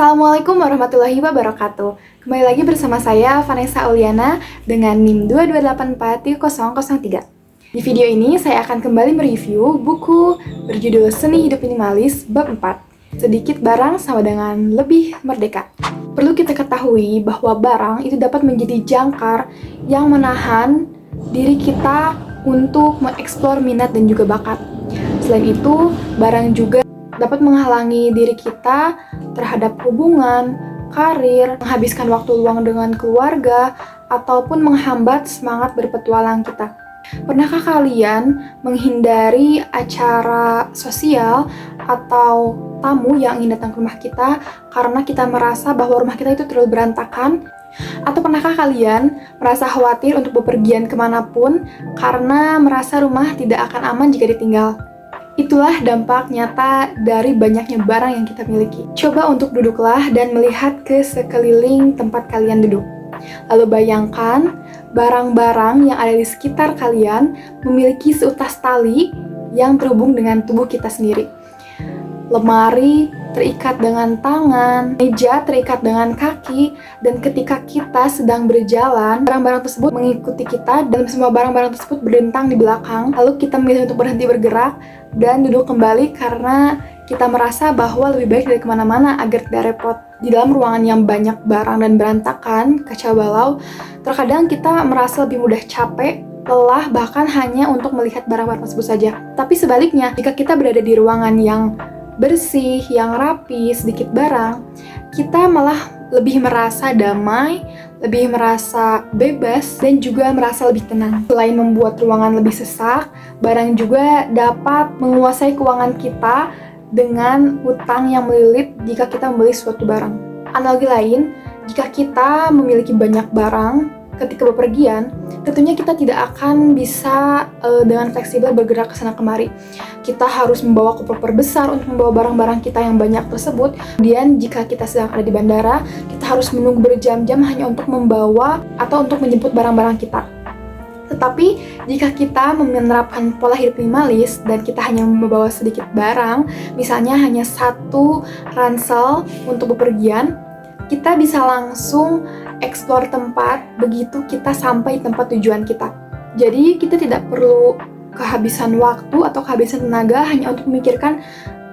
Assalamualaikum warahmatullahi wabarakatuh. Kembali lagi bersama saya, Vanessa Auliana, dengan NIM 2284003. Di video ini, saya akan kembali mereview buku berjudul Seni Hidup Minimalis, Bab 4. Sedikit barang sama dengan lebih merdeka. Perlu kita ketahui bahwa barang itu dapat menjadi jangkar yang menahan diri kita untuk mengeksplor minat dan juga bakat. Selain itu, barang juga dapat menghalangi diri kita terhadap hubungan, karir, menghabiskan waktu luang dengan keluarga, ataupun menghambat semangat berpetualang kita. Pernahkah kalian menghindari acara sosial atau tamu yang ingin datang ke rumah kita karena kita merasa bahwa rumah kita itu terlalu berantakan? Atau pernahkah kalian merasa khawatir untuk bepergian kemanapun karena merasa rumah tidak akan aman jika ditinggal? Itulah dampak nyata dari banyaknya barang yang kita miliki. Coba untuk duduklah dan melihat ke sekeliling tempat kalian duduk. Lalu bayangkan barang-barang yang ada di sekitar kalian memiliki seutas tali yang terhubung dengan tubuh kita sendiri. Lemari terikat dengan tangan, meja terikat dengan kaki, dan ketika kita sedang berjalan, barang-barang tersebut mengikuti kita dan semua barang-barang tersebut berdentang di belakang. Lalu kita memilih untuk berhenti bergerak dan duduk kembali karena kita merasa bahwa lebih baik dari kemana-mana agar tidak repot. Di dalam ruangan yang banyak barang dan berantakan, kacau balau, terkadang kita merasa lebih mudah capek, lelah, bahkan hanya untuk melihat barang-barang tersebut saja. Tapi sebaliknya, jika kita berada di ruangan yang bersih, yang rapi, sedikit barang, kita malah lebih merasa damai, lebih merasa bebas, dan juga merasa lebih tenang. Selain membuat ruangan lebih sesak, barang juga dapat menguasai keuangan kita dengan utang yang melilit jika kita membeli suatu barang. Analogi lain, jika kita memiliki banyak barang ketika bepergian, tentunya kita tidak akan bisa dengan fleksibel bergerak ke sana kemari. Kita harus membawa koper besar untuk membawa barang-barang kita yang banyak tersebut. Kemudian jika kita sedang ada di bandara, kita harus menunggu berjam-jam hanya untuk membawa atau untuk menjemput barang-barang kita. Tetapi jika kita menerapkan pola hidup minimalis dan kita hanya membawa sedikit barang, misalnya hanya satu ransel untuk bepergian, kita bisa langsung eksplor tempat begitu kita sampai tempat tujuan kita. Jadi kita tidak perlu kehabisan waktu atau kehabisan tenaga hanya untuk memikirkan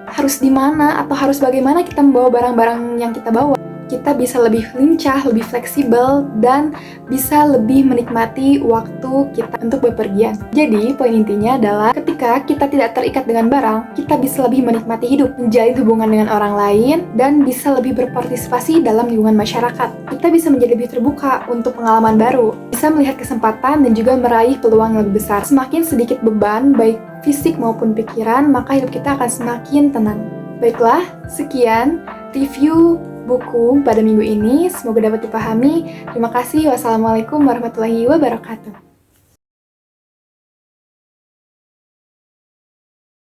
harus di mana atau harus bagaimana kita membawa barang-barang yang kita bawa. Kita bisa lebih lincah, lebih fleksibel, dan bisa lebih menikmati waktu kita untuk bepergian. Jadi, poin intinya adalah ketika kita tidak terikat dengan barang, kita bisa lebih menikmati hidup, menjalin hubungan dengan orang lain, dan bisa lebih berpartisipasi dalam lingkungan masyarakat. Kita bisa menjadi lebih terbuka untuk pengalaman baru, bisa melihat kesempatan dan juga meraih peluang yang lebih besar. Semakin sedikit beban, baik fisik maupun pikiran, maka hidup kita akan semakin tenang. Baiklah, sekian review buku pada minggu ini, semoga dapat dipahami. Terima kasih. Wassalamualaikum warahmatullahi wabarakatuh.